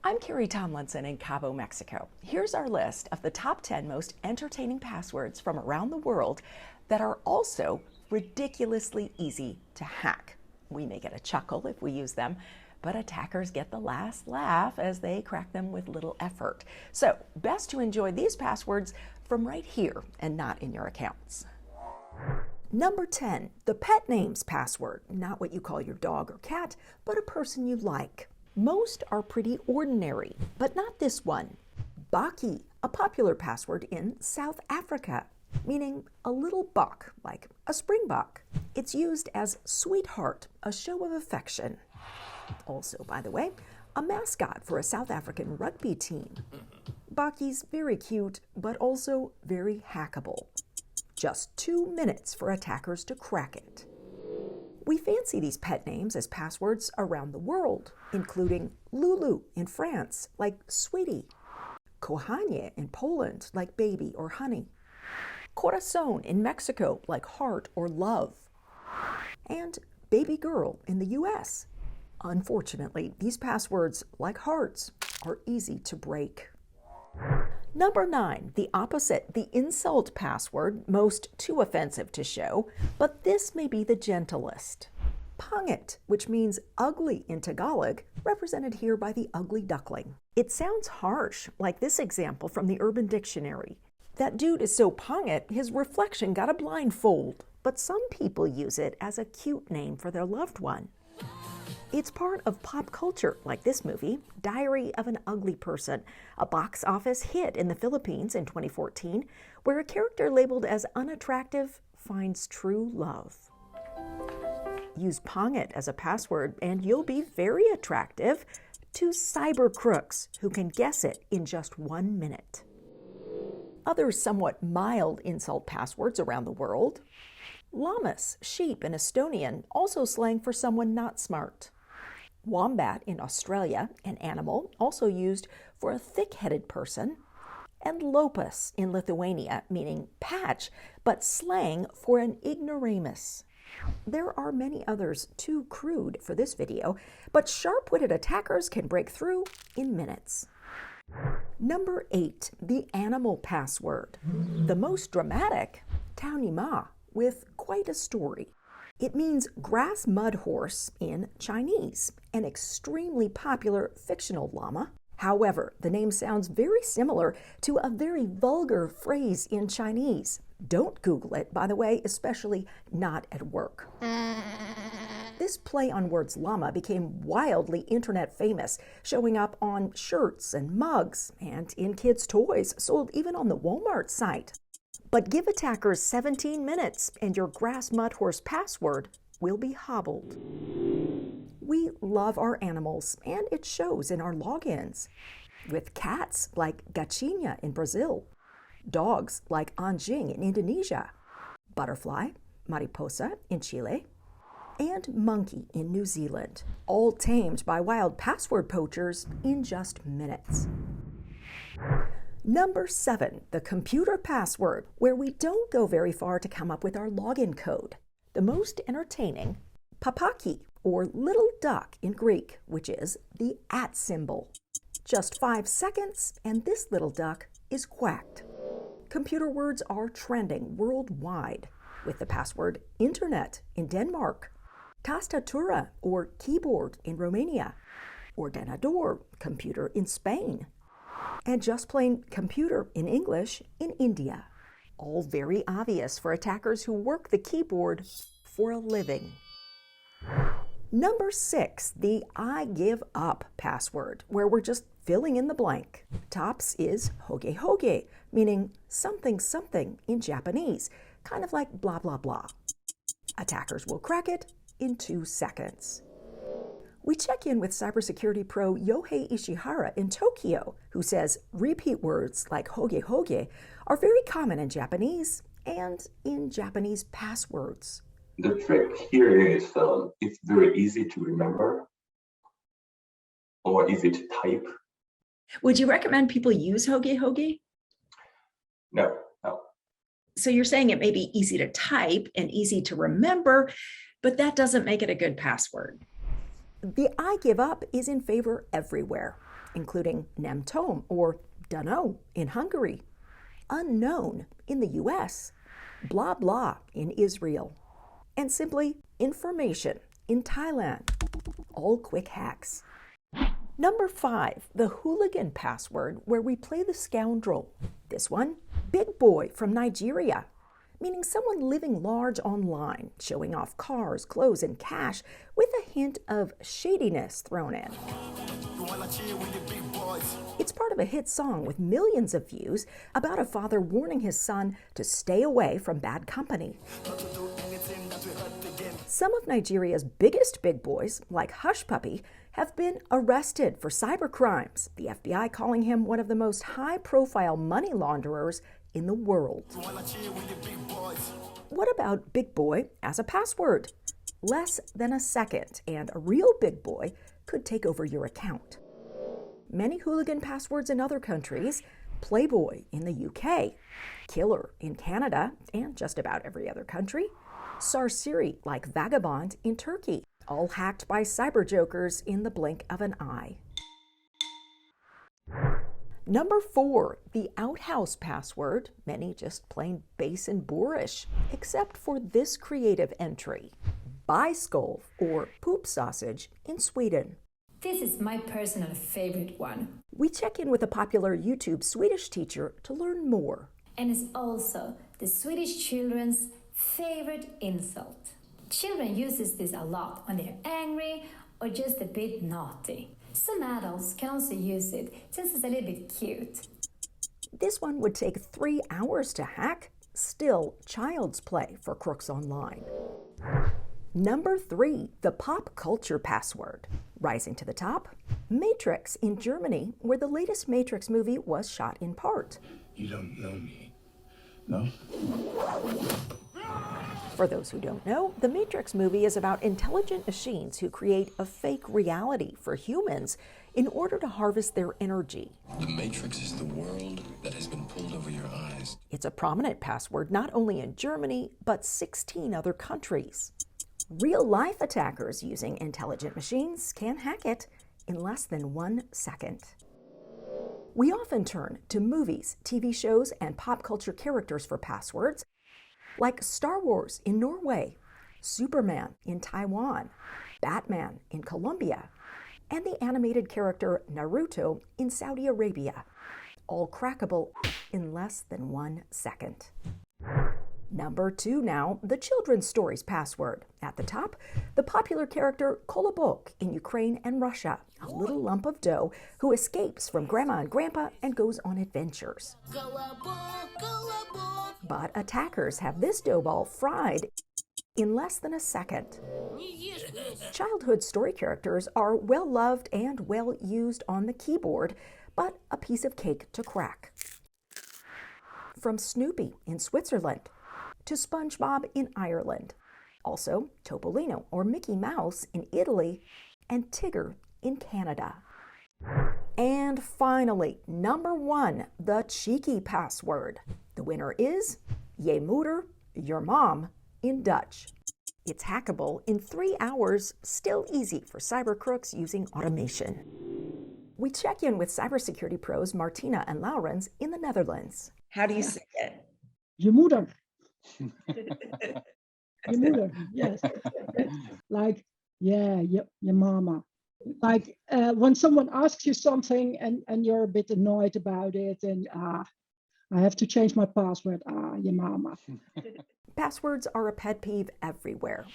I'm Carrie Tomlinson in Cabo, Mexico. Here's our list of the top 10 most entertaining passwords from around the world that are also ridiculously easy to hack. We may get a chuckle if we use them, but attackers get the last laugh as they crack them with little effort. So, best to enjoy these passwords from right here and not in your accounts. Number 10, the pet names password. Not what you call your dog or cat, but a person you like. Most are pretty ordinary, but not this one. Baki, a popular password in South Africa, meaning a little buck, like a springbok. It's used as sweetheart, a show of affection. Also, by the way, a mascot for a South African rugby team. Baki's very cute, but also very hackable. Just 2 minutes for attackers to crack it. We fancy these pet names as passwords around the world, including Lulu in France, like sweetie, Kochanie in Poland, like baby or honey, Corazon in Mexico, like heart or love, and baby girl in the US. Unfortunately, these passwords, like hearts, are easy to break. Number 9, the opposite, the insult password, most too offensive to show, but this may be the gentlest. Pangit, which means ugly in Tagalog, represented here by the ugly duckling. It sounds harsh, like this example from the Urban Dictionary. That dude is so pangit, his reflection got a blindfold. But some people use it as a cute name for their loved one. It's part of pop culture, like this movie, Diary of an Ugly Person, a box office hit in the Philippines in 2014, where a character labeled as unattractive finds true love. Use Pongit as a password and you'll be very attractive to cyber crooks who can guess it in just 1 minute. Other somewhat mild insult passwords around the world. Llamas, sheep in Estonian, also slang for someone not smart. Wombat in Australia, an animal also used for a thick-headed person. And lopus in Lithuania, meaning patch, but slang for an ignoramus. There are many others too crude for this video, but sharp-witted attackers can break through in minutes. Number 8, the animal password. The most dramatic, Taonima, with quite a story. It means grass mud horse in Chinese, an extremely popular fictional llama. However, the name sounds very similar to a very vulgar phrase in Chinese. Don't Google it, by the way, especially not at work. This play on words llama became wildly internet famous, showing up on shirts and mugs and in kids' toys, sold even on the Walmart site. But give attackers 17 minutes and your grass mud horse password will be hobbled. We love our animals and it shows in our logins. With cats like Gatinha in Brazil, dogs like anjing in Indonesia, butterfly, mariposa in Chile, and monkey in New Zealand, all tamed by wild password poachers in just minutes. Number 7, the computer password, where we don't go very far to come up with our login code. The most entertaining, papaki, or little duck in Greek, which is the @ symbol. Just 5 seconds, and this little duck is quacked. Computer words are trending worldwide, with the password internet in Denmark, tastatura, or keyboard in Romania, ordenador, computer in Spain, and just plain computer in English in India. All very obvious for attackers who work the keyboard for a living. Number 6, the I give up password, where we're just filling in the blank. Tops is hoge hoge, meaning something something in Japanese, kind of like blah blah blah. Attackers will crack it in 2 seconds. We check in with cybersecurity pro Yohei Ishihara in Tokyo, who says repeat words like hoge hoge are very common in Japanese and in Japanese passwords. The trick here is it's very easy to remember or easy to type. Would you recommend people use hoge hoge? No, no. So you're saying it may be easy to type and easy to remember, but that doesn't make it a good password. The I give up is in favor everywhere, including nem tom or dunno in Hungary, unknown in the US, blah blah in Israel, and simply information in Thailand. All quick hacks. Number 5, the hooligan password, where we play the scoundrel. This one, big boy from Nigeria, meaning someone living large online, showing off cars, clothes, and cash with a hint of shadiness thrown in. It's part of a hit song with millions of views about a father warning his son to stay away from bad company. Some of Nigeria's biggest big boys, like Hush Puppy, have been arrested for cybercrimes, the FBI calling him one of the most high-profile money launderers in the world. What about big boy as a password? Less than a second, and a real big boy could take over your account. Many hooligan passwords in other countries: Playboy in the UK, Killer in Canada, and just about every other country, Sarsiri like Vagabond in Turkey, all hacked by cyber jokers in the blink of an eye. Number 4, the outhouse password, many just plain base and boorish, except for this creative entry: bajskolv or poop sausage in Sweden. This is my personal favorite one. We check in with a popular YouTube Swedish teacher to learn more. And it's also the Swedish children's favorite insult. Children uses this a lot when they're angry or just a bit naughty. Some adults can also use it since it's a little bit cute. This one would take 3 hours to hack. Still child's play for crooks online. Number 3, the pop culture password. Rising to the top, Matrix in Germany, where the latest Matrix movie was shot in part. You don't know me, no? For those who don't know, the Matrix movie is about intelligent machines who create a fake reality for humans in order to harvest their energy. The Matrix is the world that has been pulled over your eyes. It's a prominent password not only in Germany, but 16 other countries. Real-life attackers using intelligent machines can hack it in less than 1 second. We often turn to movies, TV shows, and pop culture characters for passwords, like Star Wars in Norway, Superman in Taiwan, Batman in Colombia, and the animated character Naruto in Saudi Arabia, all crackable in less than 1 second. Number 2 now, the children's stories password. At the top, the popular character Kolobok in Ukraine and Russia, a little lump of dough who escapes from grandma and grandpa and goes on adventures. But attackers have this dough ball fried in less than a second. Childhood story characters are well loved and well used on the keyboard, but a piece of cake to crack. From Snoopy in Switzerland to SpongeBob in Ireland, also Topolino or Mickey Mouse in Italy, and Tigger in Canada. And finally, number 1, the cheeky password. The winner is Je moeder, your mom, in Dutch. It's hackable in 3 hours, still easy for cyber crooks using automation. We check in with cybersecurity pros Martina and Laurens in the Netherlands. How do you say it? Je moeder. Je moeder, yes. Like, yeah, your mama. Like when someone asks you something and you're a bit annoyed about it and I have to change my password, your mama. Passwords are a pet peeve everywhere.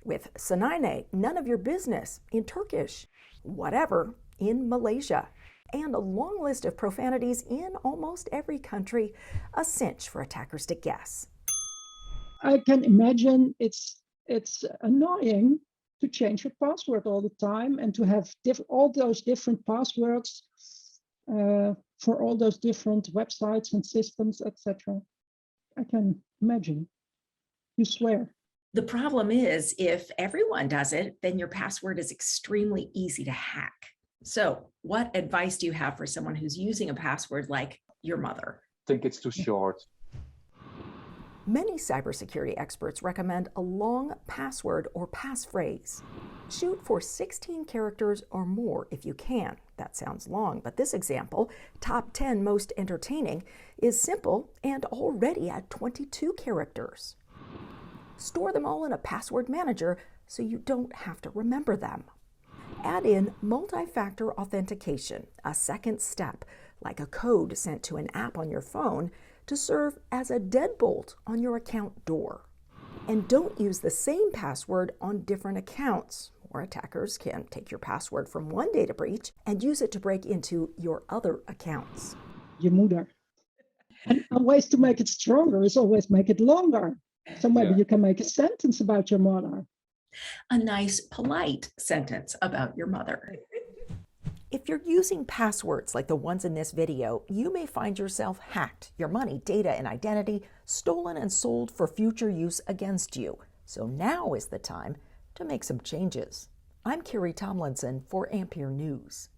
With Sanayne, none of your business in Turkish, whatever in Malaysia, and a long list of profanities in almost every country, a cinch for attackers to guess. I can imagine it's annoying to change your password all the time and to have all those different passwords for all those different websites and systems, etc. I can imagine. You swear. The problem is, if everyone does it, then your password is extremely easy to hack. So what advice do you have for someone who's using a password like your mother? I think it's too short. Many cybersecurity experts recommend a long password or passphrase. Shoot for 16 characters or more if you can. That sounds long, but this example, top 10 most entertaining, is simple and already at 22 characters. Store them all in a password manager so you don't have to remember them. Add in multi-factor authentication, a second step, like a code sent to an app on your phone, to serve as a deadbolt on your account door. And don't use the same password on different accounts, or attackers can take your password from one data breach and use it to break into your other accounts. Your moeder. And a ways to make it stronger is always make it longer. So maybe you can make a sentence about your mother. A nice, polite sentence about your mother. If you're using passwords like the ones in this video, you may find yourself hacked, your money, data, and identity stolen and sold for future use against you. So now is the time to make some changes. I'm Carrie Tomlinson for Ampere News.